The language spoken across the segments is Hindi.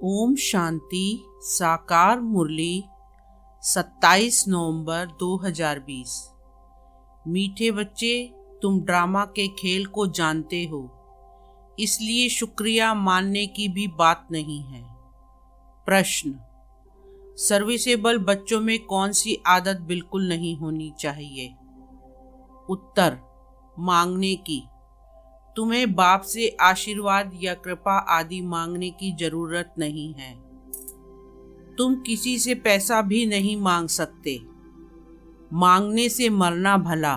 ओम शांति। साकार मुरली 27 नवंबर 2020। मीठे बच्चे, तुम ड्रामा के खेल को जानते हो, इसलिए शुक्रिया मानने की भी बात नहीं है। प्रश्न: सर्विसेबल बच्चों में कौन सी आदत बिल्कुल नहीं होनी चाहिए? उत्तर: मांगने की। तुम्हें बाप से आशीर्वाद या कृपा आदि मांगने की जरूरत नहीं है। तुम किसी से पैसा भी नहीं मांग सकते। मांगने से मरना भला।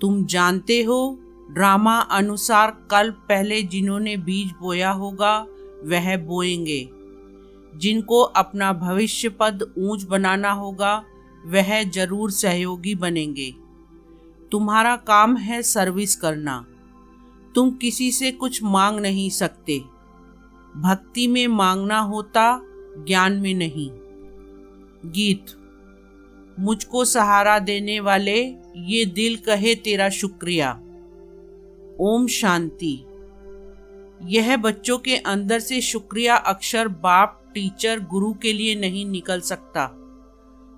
तुम जानते हो, ड्रामा अनुसार कल पहले जिन्होंने बीज बोया होगा वह बोएंगे। जिनको अपना भविष्य पद ऊंच बनाना होगा वह जरूर सहयोगी बनेंगे। तुम्हारा काम है सर्विस करना। तुम किसी से कुछ मांग नहीं सकते। भक्ति में मांगना होता, ज्ञान में नहीं। गीत। मुझको सहारा देने वाले, ये दिल कहे तेरा शुक्रिया। ओम शांति। यह बच्चों के अंदर से शुक्रिया अक्षर बाप, टीचर, गुरु के लिए नहीं निकल सकता,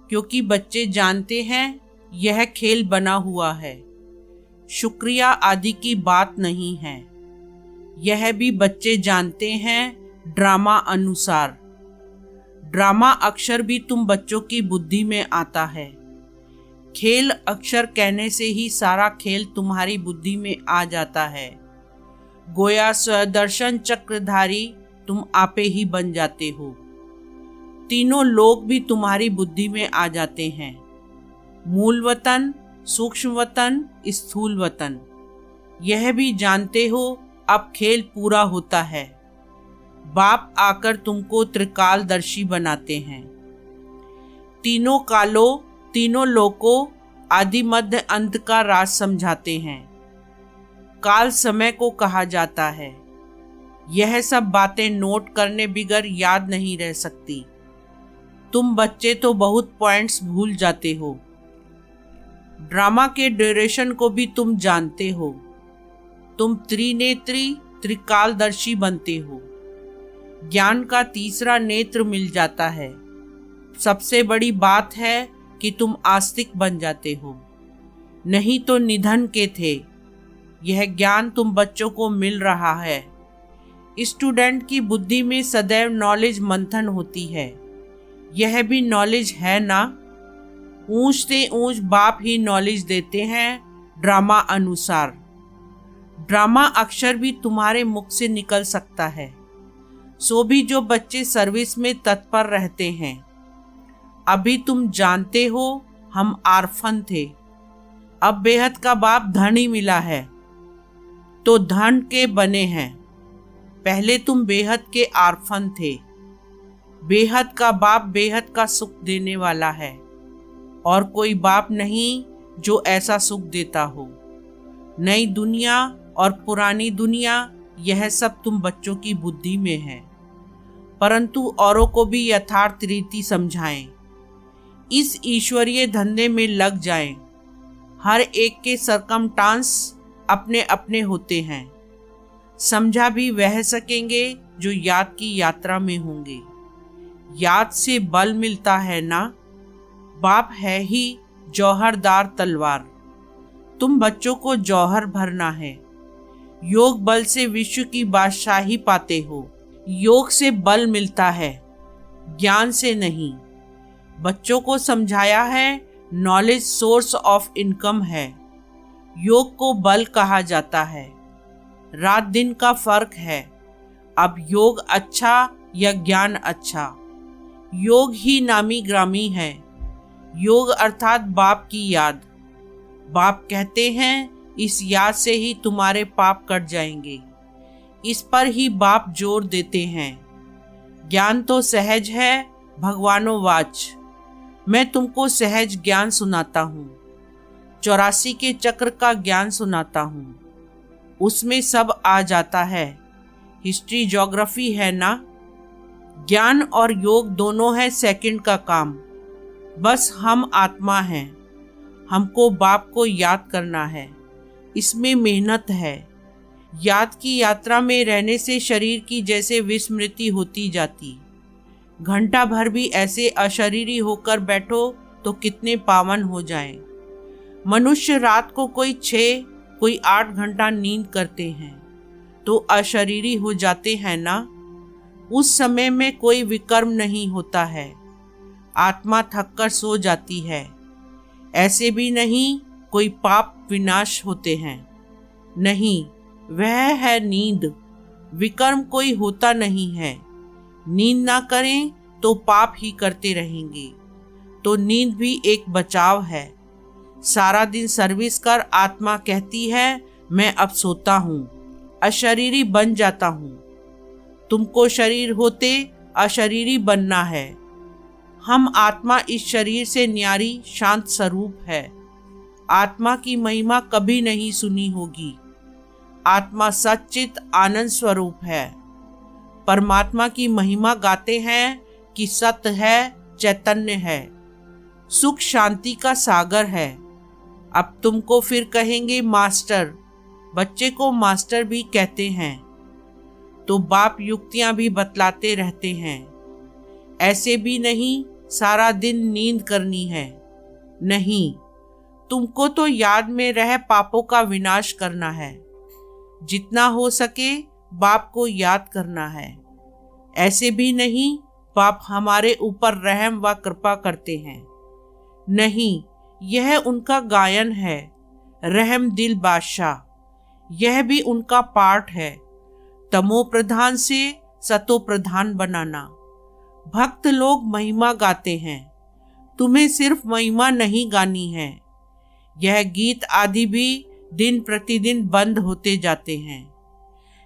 क्योंकि बच्चे जानते हैं यह खेल बना हुआ है। शुक्रिया आदि की बात नहीं है। यह भी बच्चे जानते हैं ड्रामा अनुसार। ड्रामा अक्षर भी तुम बच्चों की बुद्धि में आता है। खेल अक्षर कहने से ही सारा खेल तुम्हारी बुद्धि में आ जाता है। गोया स्वदर्शन चक्रधारी तुम आपे ही बन जाते हो। तीनों लोग भी तुम्हारी बुद्धि में आ जाते हैं। मूल वतन, सूक्ष्म वतन, स्थूल वतन। यह भी जानते हो अब खेल पूरा होता है। बाप आकर तुमको त्रिकालदर्शी बनाते हैं। तीनों कालों, तीनों लोकों, आदि मध्य अंत का राज समझाते हैं। काल समय को कहा जाता है। यह सब बातें नोट करने बिगर याद नहीं रह सकती। तुम बच्चे तो बहुत पॉइंट्स भूल जाते हो। ड्रामा के ड्यूरेशन को भी तुम जानते हो। तुम त्रिनेत्री, त्रिकालदर्शी बनते हो। ज्ञान का तीसरा नेत्र मिल जाता है। सबसे बड़ी बात है कि तुम आस्तिक बन जाते हो, नहीं तो निधन के थे। यह ज्ञान तुम बच्चों को मिल रहा है। स्टूडेंट की बुद्धि में सदैव नॉलेज मंथन होती है। यह भी नॉलेज है ना? ऊंच से ऊंच बाप ही नॉलेज देते हैं ड्रामा अनुसार। ड्रामा अक्षर भी तुम्हारे मुख से निकल सकता है। सो भी जो बच्चे सर्विस में तत्पर रहते हैं। अभी तुम जानते हो हम आर्फन थे, अब बेहद का बाप धनी मिला है तो धन के बने हैं। पहले तुम बेहद के आर्फन थे। बेहद का बाप बेहद का सुख देने वाला है, और कोई बाप नहीं जो ऐसा सुख देता हो। नई दुनिया और पुरानी दुनिया, यह सब तुम बच्चों की बुद्धि में है, परंतु औरों को भी यथार्थ रीति समझाएं। इस ईश्वरीय धंधे में लग जाएं। हर एक के सरकमस्टांस अपने अपने होते हैं। समझा भी वह सकेंगे जो याद की यात्रा में होंगे। याद से बल मिलता है ना? बाप है ही जौहरदार तलवार। तुम बच्चों को जौहर भरना है। योग बल से विश्व की बादशाही पाते हो। योग से बल मिलता है, ज्ञान से नहीं। बच्चों को समझाया है नॉलेज सोर्स ऑफ इनकम है। योग को बल कहा जाता है। रात दिन का फर्क है। अब योग अच्छा या ज्ञान अच्छा? योग ही नामी ग्रामी है। योग अर्थात बाप की याद। बाप कहते हैं इस याद से ही तुम्हारे पाप कट जाएंगे। इस पर ही बाप जोर देते हैं। ज्ञान तो सहज है, भगवानो वाच। मैं तुमको सहज ज्ञान सुनाता हूँ। 84 के चक्र का ज्ञान सुनाता हूँ। उसमें सब आ जाता है। हिस्ट्री, ज्योग्राफी है ना? ज्ञान और योग दोनों है सेकंड का काम। बस हम आत्मा हैं। हमको बाप को याद करना है। इसमें मेहनत है। याद की यात्रा में रहने से शरीर की जैसे विस्मृति होती जाती। घंटा भर भी ऐसे अशरीरी होकर बैठो तो कितने पावन हो जाएं। मनुष्य रात को कोई 6 कोई 8 घंटा नींद करते हैं तो अशरीरी हो जाते हैं ना। उस समय में कोई विकर्म नहीं होता है, आत्मा थककर सो जाती है। ऐसे भी नहीं कोई पाप विनाश होते हैं, नहीं, वह है नींद। विकर्म कोई होता नहीं है। नींद ना करें तो पाप ही करते रहेंगे। तो नींद भी एक बचाव है। सारा दिन सर्विस कर आत्मा कहती है मैं अब सोता हूँ, अशरीरी बन जाता हूँ। तुमको शरीर होते अशरीरी बनना है। हम आत्मा इस शरीर से न्यारी शांत स्वरूप है। आत्मा की महिमा कभी नहीं सुनी होगी। आत्मा सच्चित आनंद स्वरूप है। परमात्मा की महिमा गाते हैं कि सत्य है, चैतन्य है, सुख शांति का सागर है। अब तुमको फिर कहेंगे मास्टर। बच्चे को मास्टर भी कहते हैं तो बाप युक्तियां भी बतलाते रहते हैं। ऐसे भी नहीं सारा दिन नींद करनी है, नहीं, तुमको तो याद में रह पापों का विनाश करना है। जितना हो सके बाप को याद करना है। ऐसे भी नहीं बाप हमारे ऊपर रहम व कृपा करते हैं, नहीं, यह उनका गायन है। रहम दिल बादशाह, यह भी उनका पाठ है। तमो प्रधान से सतो प्रधान बनाना। भक्त लोग महिमा गाते हैं, तुम्हें सिर्फ महिमा नहीं गानी है। यह गीत आदि भी दिन प्रतिदिन बंद होते जाते हैं।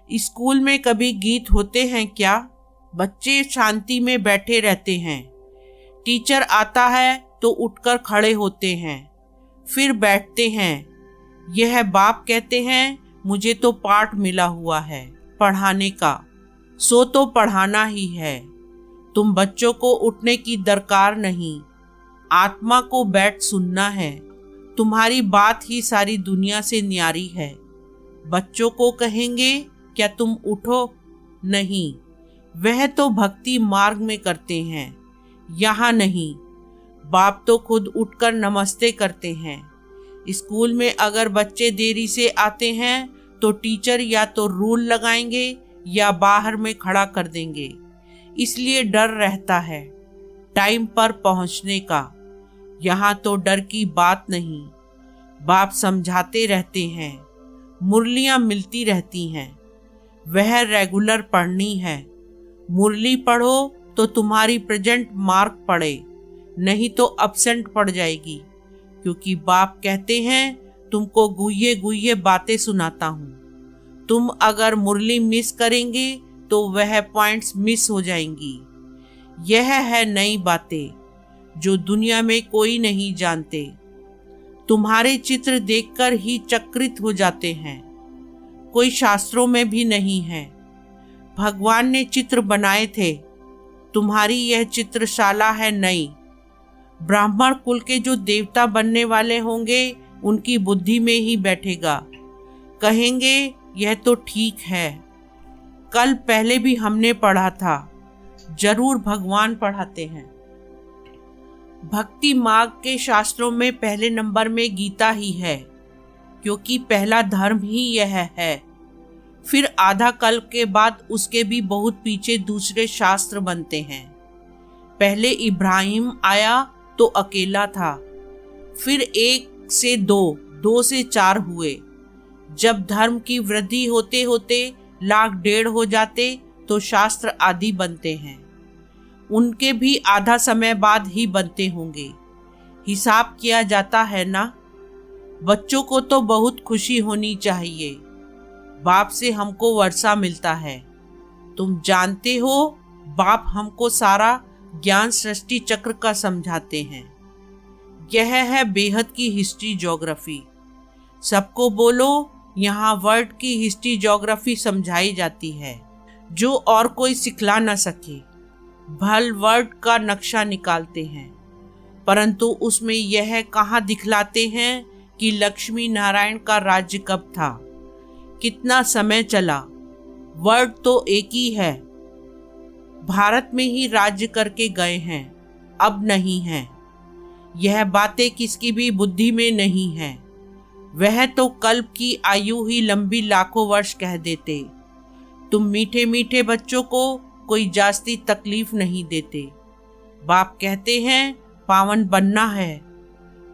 स्कूल में कभी गीत होते हैं क्या? बच्चे शांति में बैठे रहते हैं। टीचर आता है तो उठकर खड़े होते हैं, फिर बैठते हैं। यह बाप कहते हैं मुझे तो पाठ मिला हुआ है पढ़ाने का, सो तो पढ़ाना ही है। तुम बच्चों को उठने की दरकार नहीं, आत्मा को बैठ सुनना है। तुम्हारी बात ही सारी दुनिया से न्यारी है। बच्चों को कहेंगे क्या तुम उठो? नहीं, वह तो भक्ति मार्ग में करते हैं, यहाँ नहीं। बाप तो खुद उठकर नमस्ते करते हैं। स्कूल में अगर बच्चे देरी से आते हैं तो टीचर या तो रूल लगाएंगे या बाहर में खड़ा कर देंगे। इसलिए डर रहता है टाइम पर पहुंचने का। यहाँ तो डर की बात नहीं। बाप समझाते रहते हैं, मुरलियाँ मिलती रहती हैं, वह रेगुलर पढ़नी है। मुरली पढ़ो तो तुम्हारी प्रेजेंट मार्क पड़े, नहीं तो अब्सेंट पड़ जाएगी। क्योंकि बाप कहते हैं तुमको गुये गुये बातें सुनाता हूँ। तुम अगर मुरली मिस करेंगे तो वह पॉइंट्स मिस हो जाएंगी। यह है नई बातें जो दुनिया में कोई नहीं जानते। तुम्हारे चित्र देखकर ही चकित हो जाते हैं, कोई शास्त्रों में भी नहीं है। भगवान ने चित्र बनाए थे, तुम्हारी यह चित्रशाला है नई। ब्राह्मण कुल के जो देवता बनने वाले होंगे उनकी बुद्धि में ही बैठेगा, कहेंगे यह तो ठीक है, कल पहले भी हमने पढ़ा था। जरूर भगवान पढ़ाते हैं। भक्ति मार्ग के शास्त्रों में पहले नंबर में गीता ही है, क्योंकि पहला धर्म ही यह है। फिर आधा कल्प के बाद उसके भी बहुत पीछे दूसरे शास्त्र बनते हैं। पहले इब्राहिम आया तो अकेला था, फिर 1 से 2, 2 से 4 हुए। जब धर्म की वृद्धि होते होते 1,00,000-1,500 हो जाते तो शास्त्र आदि बनते हैं। उनके भी आधा समय बाद ही बनते होंगे। हिसाब किया जाता है ना। बच्चों को तो बहुत खुशी होनी चाहिए, बाप से हमको वर्षा मिलता है। तुम जानते हो बाप हमको सारा ज्ञान सृष्टि चक्र का समझाते हैं। यह है बेहद की हिस्ट्री ज्योग्राफी। सबको बोलो यहाँ वर्ल्ड की हिस्ट्री ज्योग्राफी समझाई जाती है, जो और कोई सिखला न सके। भल वर्ल्ड का नक्शा निकालते हैं, परंतु उसमें यह कहाँ दिखलाते हैं कि लक्ष्मी नारायण का राज्य कब था, कितना समय चला, वर्ड तो एक ही है। भारत में ही राज्य करके गए हैं, अब नहीं हैं। यह बातें किसकी भी बुद्धि में नहीं है। वह तो कल्प की आयु ही लंबी लाखों वर्ष कह देते। तुम मीठे मीठे बच्चों को कोई जास्ती तकलीफ नहीं देते। बाप कहते हैं पावन बनना है।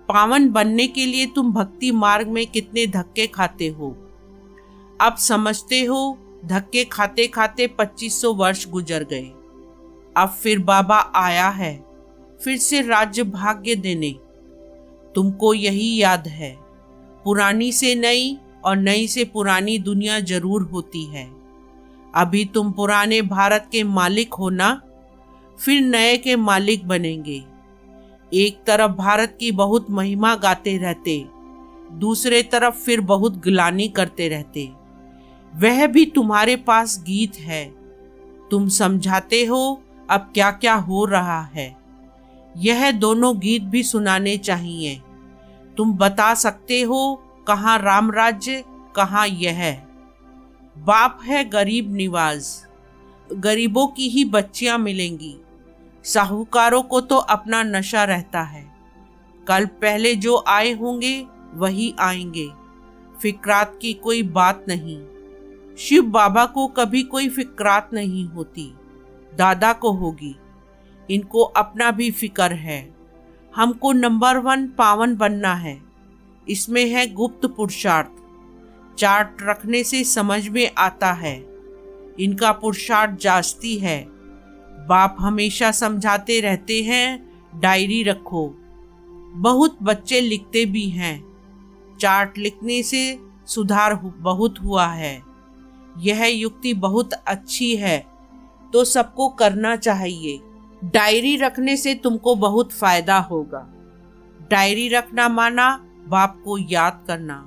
पावन बनने के लिए तुम भक्ति मार्ग में कितने धक्के खाते हो। अब समझते हो धक्के खाते खाते 2500 वर्ष गुजर गए। अब फिर बाबा आया है, फिर से राज्य भाग्य देने। तुमको यही याद है, पुरानी से नई और नई से पुरानी दुनिया जरूर होती है। अभी तुम पुराने भारत के मालिक हो ना, फिर नए के मालिक बनेंगे। एक तरफ भारत की बहुत महिमा गाते रहते, दूसरे तरफ फिर बहुत गिलानी करते रहते। वह भी तुम्हारे पास गीत है, तुम समझाते हो अब क्या क्या हो रहा है। यह दोनों गीत भी सुनाने चाहिए। तुम बता सकते हो कहाँ राम राज्य, कहाँ यह। बाप है गरीब निवाज, गरीबों की ही बच्चियां मिलेंगी। साहूकारों को तो अपना नशा रहता है। कल पहले जो आए होंगे वही आएंगे। फिक्रात की कोई बात नहीं। शिव बाबा को कभी कोई फिक्रात नहीं होती, दादा को होगी। इनको अपना भी फिक्र है। हमको नंबर 1 पावन बनना है। इसमें है गुप्त पुरुषार्थ। चार्ट रखने से समझ में आता है। इनका पुरुषार्थ जास्ती है। बाप हमेशा समझाते रहते हैं डायरी रखो। बहुत बच्चे लिखते भी हैं। चार्ट लिखने से सुधार बहुत हुआ है। यह युक्ति बहुत अच्छी है, तो सबको करना चाहिए। डायरी रखने से तुमको बहुत फायदा होगा। डायरी रखना माना बाप को याद करना,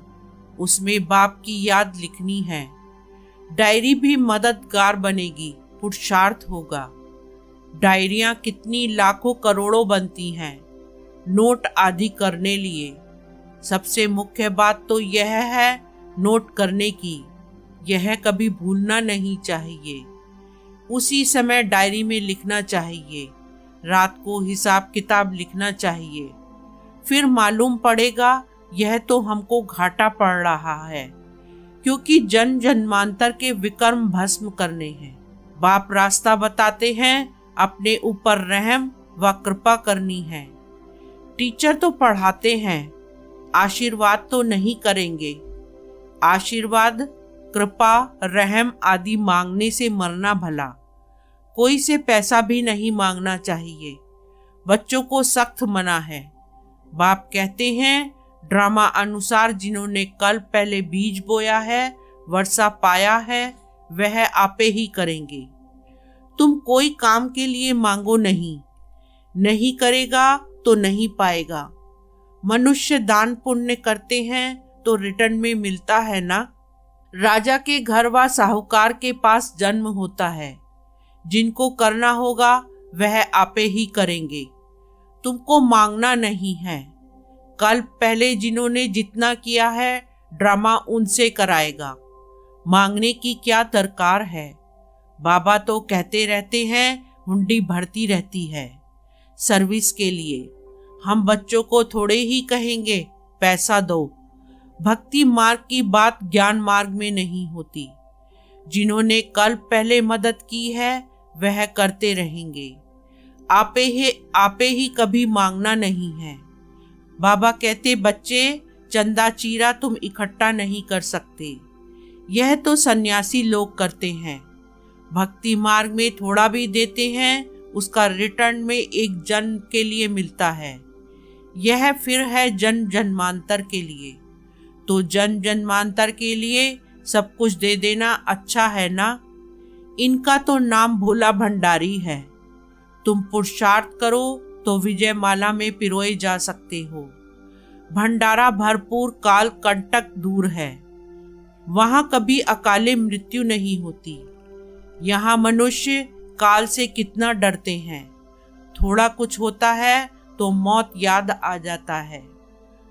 उसमें बाप की याद लिखनी है। डायरी भी मददगार बनेगी, पुरुषार्थ होगा। डायरियां कितनी लाखों करोड़ों बनती हैं नोट आदि करने लिए। सबसे मुख्य बात तो यह है नोट करने की। यह कभी भूलना नहीं चाहिए। उसी समय डायरी में लिखना चाहिए। रात को हिसाब किताब लिखना चाहिए। फिर मालूम पड़ेगा यह तो हमको घाटा पड़ रहा है, क्योंकि जन जन्मांतर के विकर्म भस्म करने हैं। बाप रास्ता बताते हैं, अपने ऊपर रहम व कृपा करनी है। टीचर तो पढ़ाते हैं, आशीर्वाद तो नहीं करेंगे। आशीर्वाद, कृपा, रहम आदि मांगने से मरना भला। कोई से पैसा भी नहीं मांगना चाहिए। बच्चों को सख्त मना है। बाप कहते हैं ड्रामा अनुसार जिन्होंने कल पहले बीज बोया है, वर्षा पाया है, वह आपे ही करेंगे। तुम कोई काम के लिए मांगो नहीं। नहीं करेगा तो नहीं पाएगा। मनुष्य दान पुण्य करते हैं तो रिटर्न में मिलता है ना। राजा के घर व साहूकार के पास जन्म होता है। जिनको करना होगा वह आपे ही करेंगे। तुमको मांगना नहीं है। कल पहले जिन्होंने जितना किया है ड्रामा उनसे कराएगा। मांगने की क्या दरकार है। बाबा तो कहते रहते हैं हुंडी भरती रहती है सर्विस के लिए। हम बच्चों को थोड़े ही कहेंगे पैसा दो। भक्ति मार्ग की बात ज्ञान मार्ग में नहीं होती। जिन्होंने कल पहले मदद की है वह करते रहेंगे। आपे ही कभी मांगना नहीं है। बाबा कहते बच्चे चंदा चीरा तुम इकट्ठा नहीं कर सकते। यह तो सन्यासी लोग करते हैं। भक्ति मार्ग में थोड़ा भी देते हैं, उसका रिटर्न में एक जन्म के लिए मिलता है। यह फिर है जन्म जन्मांतर के लिए। तो जन्म जन्मांतर के लिए सब कुछ दे देना अच्छा है ना। इनका तो नाम भोला भंडारी है। तुम पुरुषार्थ करो तो विजय माला में पिरोए जा सकते हो। भंडारा भरपूर काल कंटक दूर है। वहां कभी अकाले मृत्यु नहीं होती। यहाँ मनुष्य काल से कितना डरते हैं। थोड़ा कुछ होता है तो मौत याद आ जाता है।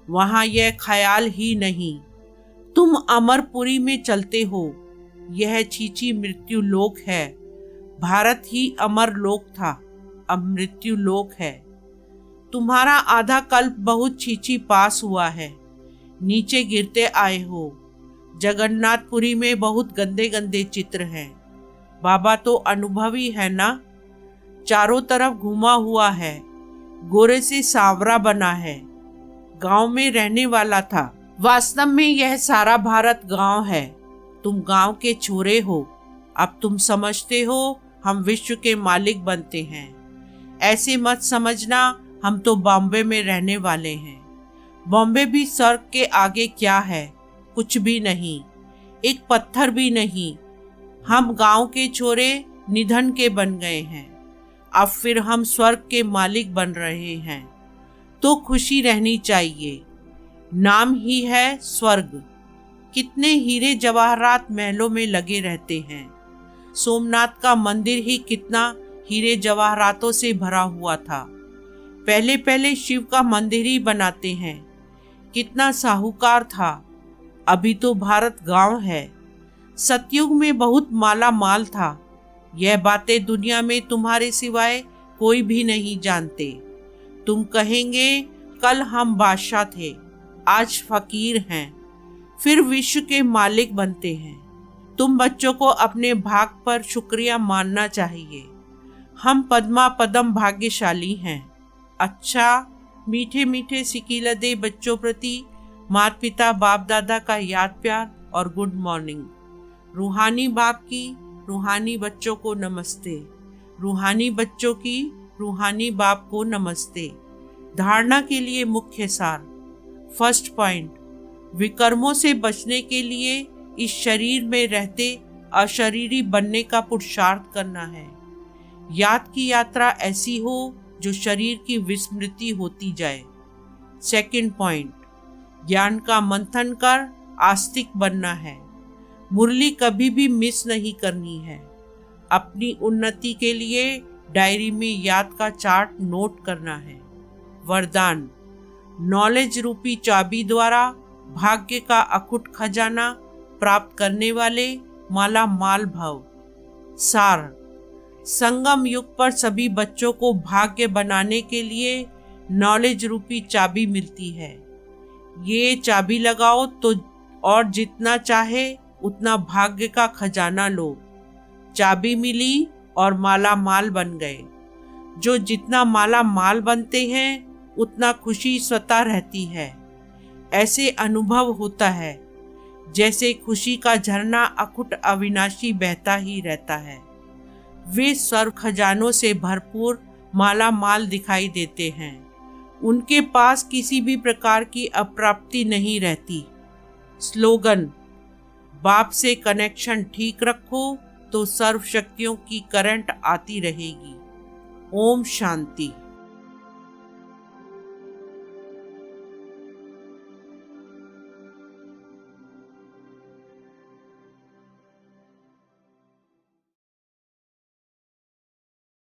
वहाँ यह ख्याल ही नहीं। तुम अमरपुरी में चलते हो, यह छीछी मृत्यु लोक है। भारत ही अमर लोक था, अब मृत्यु लोक है। तुम्हारा आधा कल्प बहुत छीछी पास हुआ है, नीचे गिरते आए हो। जगन्नाथपुरी में बहुत गंदे गंदे चित्र हैं। बाबा तो अनुभवी है ना, चारों तरफ घुमा हुआ है, गोरे से सांवरा बना है। गांव में रहने वाला था। वास्तव में यह सारा भारत गांव है। तुम गांव के छोरे हो। अब तुम समझते हो हम विश्व के मालिक बनते हैं। ऐसे मत समझना, हम तो बॉम्बे में रहने वाले हैं। बॉम्बे भी स्वर्ग के आगे क्या है, कुछ भी नहीं, एक पत्थर भी नहीं। हम गांव के छोरे निधन के बन गए हैं, अब फिर हम स्वर्ग के मालिक बन रहे हैं। तो खुशी रहनी चाहिए, नाम ही है स्वर्ग। कितने हीरे जवाहरात महलों में लगे रहते हैं। सोमनाथ का मंदिर ही कितना हीरे जवाहरातों से भरा हुआ था। पहले पहले शिव का मंदिर ही बनाते हैं, कितना साहूकार था। अभी तो भारत गांव है। सतयुग में बहुत माला माल था। यह बातें दुनिया में तुम्हारे सिवाय कोई भी नहीं जानते। तुम कहेंगे कल हम बादशाह थे, आज फकीर हैं, फिर विश्व के मालिक बनते हैं। तुम बच्चों को अपने भाग पर शुक्रिया मानना चाहिए। हम पद्मा पदम भाग्यशाली हैं। अच्छा, मीठे मीठे सिकीलदे बच्चों प्रति माता पिता बाप दादा का याद प्यार और गुड मॉर्निंग। रूहानी बाप की रूहानी बच्चों को नमस्ते, रूहानी बच्चों की रूहानी बाप को नमस्ते। धारणा के लिए मुख्य सार। फर्स्ट पॉइंट, विकर्मों से बचने के लिए इस शरीर में रहते अशरीरी बनने का पुरुषार्थ करना है। याद की यात्रा ऐसी हो जो शरीर की विस्मृति होती जाए। सेकंड पॉइंट, ज्ञान का मंथन कर आस्तिक बनना है। मुरली कभी भी मिस नहीं करनी है। अपनी उन्नति के लिए डायरी में याद का चार्ट नोट करना है। वरदान, नॉलेज रूपी चाबी द्वारा भाग्य का अखुट खजाना प्राप्त करने वाले माला माल भव। सार, संगम युग पर सभी बच्चों को भाग्य बनाने के लिए नॉलेज रूपी चाबी मिलती है। ये चाबी लगाओ तो और जितना चाहे उतना भाग्य का खजाना लो। चाबी मिली और माला माल बन गए। जो जितना माला माल बनते हैं उतना खुशी स्वतः रहती है। ऐसे अनुभव होता है जैसे खुशी का झरना अखुट अविनाशी बहता ही रहता है। वे सर्व खजानों से भरपूर माला माल दिखाई देते हैं। उनके पास किसी भी प्रकार की अप्राप्ति नहीं रहती। स्लोगन, बाप से कनेक्शन ठीक रखो तो सर्व शक्तियों की करंट आती रहेगी। ओम शांति।